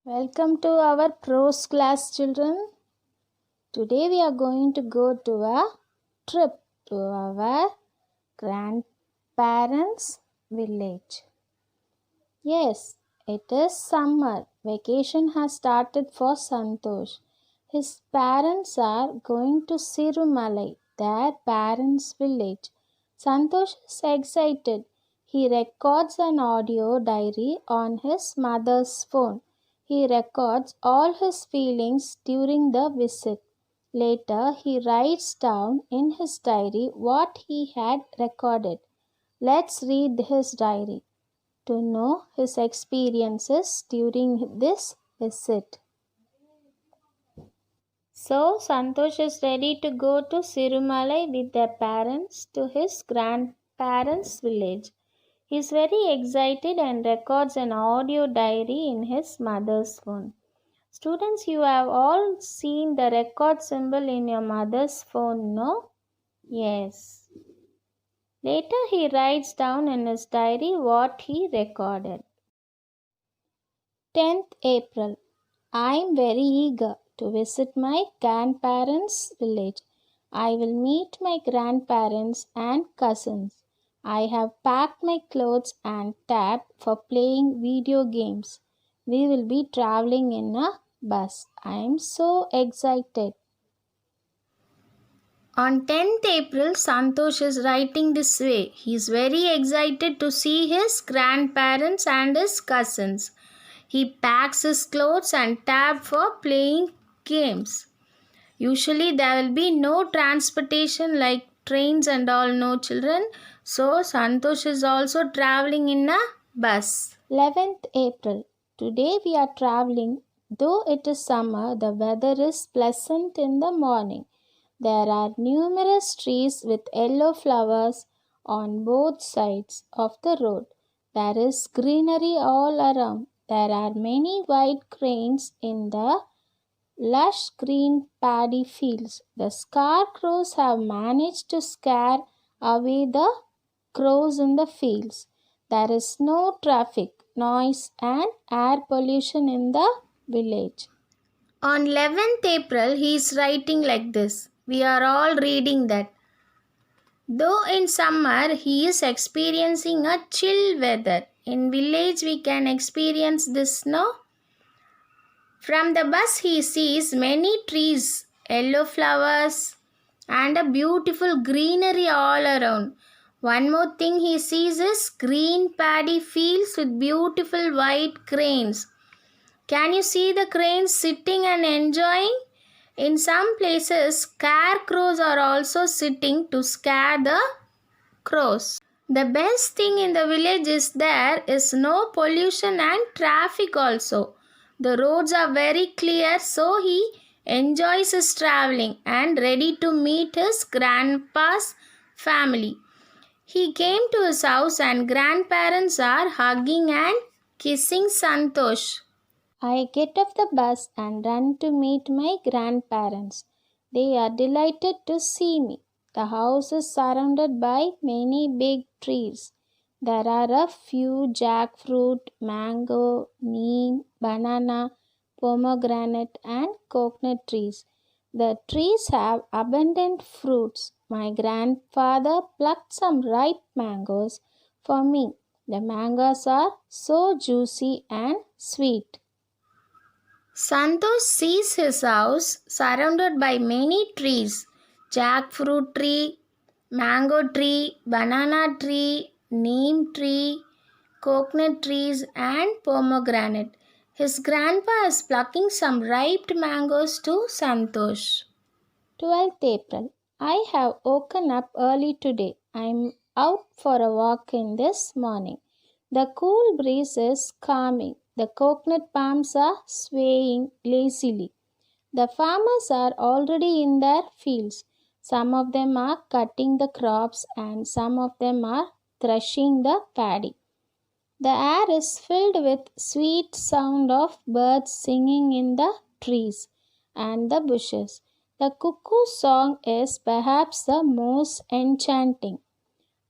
Welcome to our prose class, children. Today we are going to go to a trip to our grandparents' village. Yes, it is summer. Vacation has started for Santosh. His parents are going to Sirumalai, their parents' village. Santosh is excited. He records an audio diary on his mother's phone. He records all his feelings during the visit. Later, he writes down in his diary what he had recorded. Let's read his diary to know his experiences during this visit. So, Santosh is ready to go to Sirumalai with their parents to his grandparents' village. He is very excited and records an audio diary in his mother's phone. Students, you have all seen the record symbol in your mother's phone, no? Yes. Later, he writes down in his diary what he recorded. 10th April. I am very eager to visit my grandparents' village. I will meet my grandparents and cousins. I have packed my clothes and tab for playing video games. We will be traveling in a bus. I am so excited. On 10th April, Santosh is writing this way. He is very excited to see his grandparents and his cousins. He packs his clothes and tab for playing games. Usually there will be no transportation like trains and all, no children. So Santosh is also traveling in a bus. 11th April. Today we are traveling. Though it is summer, the weather is pleasant in the morning. There are numerous trees with yellow flowers on both sides of the road. There is greenery all around. There are many white cranes in the lush green paddy fields. The scarecrows have managed to scare away the crows in the fields. There is no traffic, noise, and air pollution in the village. On 11th April, he is writing like this. We are all reading that. Though in summer he is experiencing a chill weather, in village we can experience this, no? From the bus he sees many trees, yellow flowers and a beautiful greenery all around. One more thing he sees is green paddy fields with beautiful white cranes. Can you see the cranes sitting and enjoying? In some places, scarecrows are also sitting to scare the crows. The best thing in the village is there is no pollution and traffic also. The roads are very clear, so he enjoys his traveling and ready to meet his grandpa's family. He came to his house and grandparents are hugging and kissing Santosh. I get off the bus and run to meet my grandparents. They are delighted to see me. The house is surrounded by many big trees. There are a few jackfruit, mango, neem, banana, pomegranate, and coconut trees. The trees have abundant fruits. My grandfather plucked some ripe mangoes for me. The mangoes are so juicy and sweet. Santosh sees his house surrounded by many trees. Jackfruit tree, mango tree, banana tree, neem tree, coconut trees and pomegranate. His grandpa is plucking some ripe mangoes to Santosh. 12th April. I have woken up early today. I am out for a walk in this morning. The cool breeze is calming. The coconut palms are swaying lazily. The farmers are already in their fields. Some of them are cutting the crops and some of them are threshing the paddy. The air is filled with sweet sound of birds singing in the trees and the bushes. The cuckoo song is perhaps the most enchanting.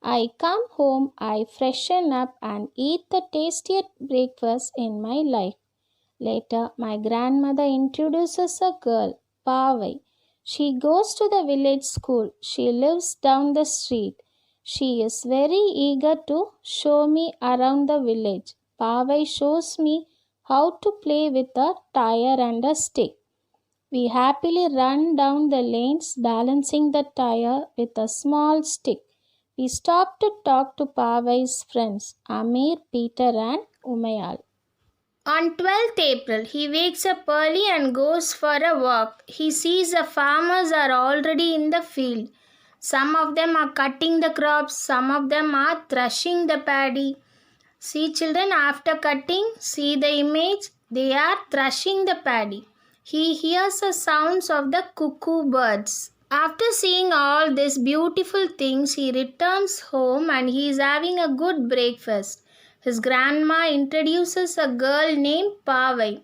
I come home, I freshen up and eat the tastiest breakfast in my life. Later, my grandmother introduces a girl, Pavai. She goes to the village school. She lives down the street. She is very eager to show me around the village. Pavai shows me how to play with a tire and a stick. We happily run down the lanes balancing the tire with a small stick. We stop to talk to Pavai's friends, Amir, Peter, and Umayal. On 12th April, he wakes up early and goes for a walk. He sees the farmers are already in the field. Some of them are cutting the crops, some of them are threshing the paddy. See, children, after cutting, see the image, they are threshing the paddy. He hears the sounds of the cuckoo birds. After seeing all these beautiful things, he returns home and he is having a good breakfast. His grandma introduces a girl named Pavai.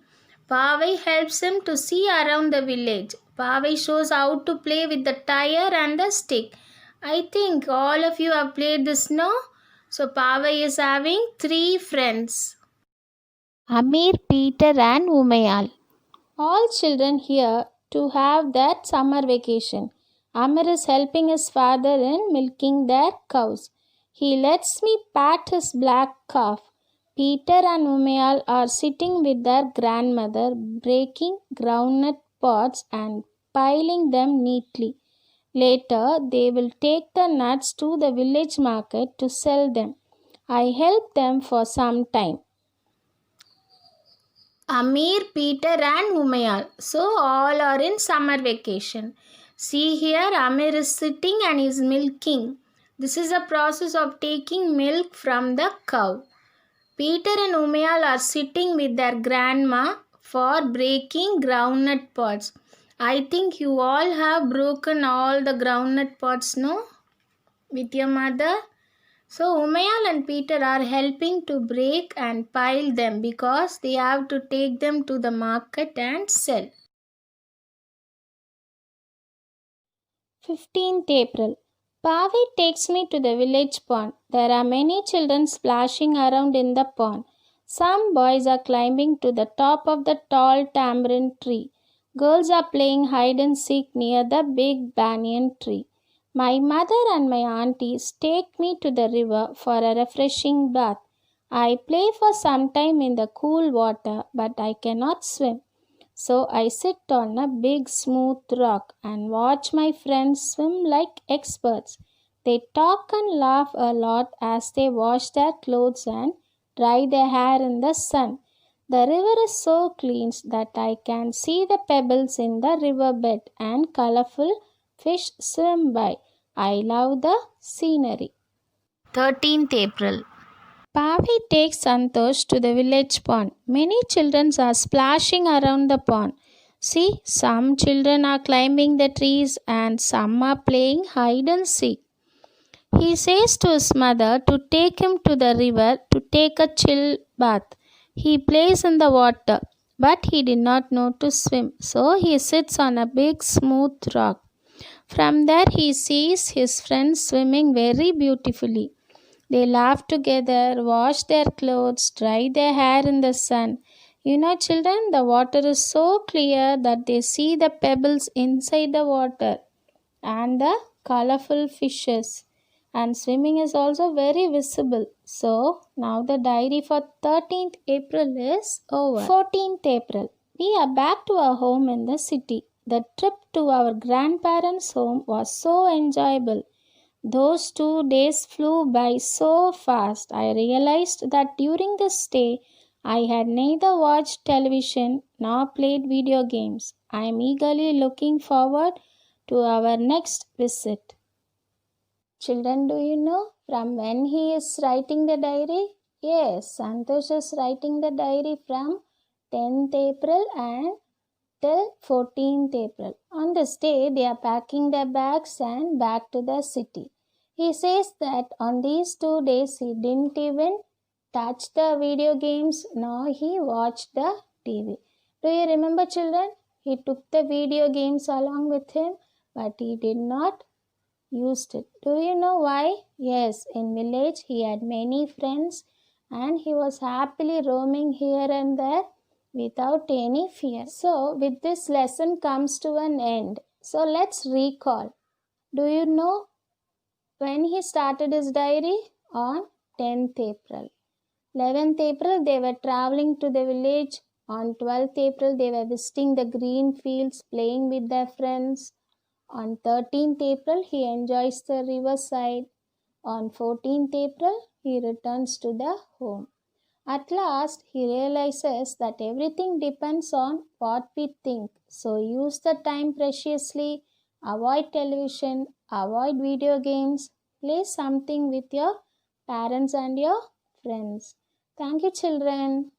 Pavai helps him to see around the village. Pavai shows how to play with the tire and the stick. I think all of you have played this, no? So Pavai is having three friends, Amir, Peter, and Umayal. All children here to have that summer vacation. Amir is helping his father in milking their cows. He lets me pat his black calf. Peter and Umayal are sitting with their grandmother, breaking groundnut pods and piling them neatly. Later, they will take the nuts to the village market to sell them. I help them for some time. Amir, Peter, and Umayal. So, all are in summer vacation. See here, Amir is sitting and is milking. This is a process of taking milk from the cow. Peter and Umayal are sitting with their grandma for breaking groundnut pods. I think you all have broken all the groundnut pods, no? With your mother? So Umayal and Peter are helping to break and pile them because they have to take them to the market and sell. 15th April. Pavi takes me to the village pond. There are many children splashing around in the pond. Some boys are climbing to the top of the tall tamarind tree. Girls are playing hide and seek near the big banyan tree. My mother and my aunties take me to the river for a refreshing bath. I play for some time in the cool water, but I cannot swim. So I sit on a big smooth rock and watch my friends swim like experts. They talk and laugh a lot as they wash their clothes and dry their hair in the sun. The river is so clean that I can see the pebbles in the riverbed and colorful fish swim by. I love the scenery. 13th April. Pavi takes Santosh to the village pond. Many children are splashing around the pond. See, some children are climbing the trees and some are playing hide and seek. He says to his mother to take him to the river to take a chill bath. He plays in the water, but he did not know to swim, so he sits on a big smooth rock. From there, he sees his friends swimming very beautifully. They laugh together, wash their clothes, dry their hair in the sun. You know, children, the water is so clear that they see the pebbles inside the water and the colorful fishes. And swimming is also very visible. So, now the diary for 13th April is over. 14th April. We are back to our home in the city. The trip to our grandparents' home was so enjoyable. Those 2 days flew by so fast. I realized that during this stay, I had neither watched television nor played video games. I am eagerly looking forward to our next visit. Children, do you know from when he is writing the diary? Yes, Santosh is writing the diary from 10th April and till 14th April. On this day, they are packing their bags and back to the city. He says that on these 2 days, he didn't even touch the video games nor he watched the TV. Do you remember, children? He took the video games along with him, but he did not use it. Do you know why? Yes, in village he had many friends and he was happily roaming here and there. without any fear. So, with this lesson comes to an end. So, let's recall. Do you know when he started his diary? On 10th April. 11th April, they were traveling to the village. On 12th April, they were visiting the green fields, playing with their friends. On 13th April, he enjoys the riverside. On 14th April, he returns to the home. At last, he realizes that everything depends on what we think. So use the time preciously, avoid television, avoid video games, play something with your parents and your friends. Thank you, children.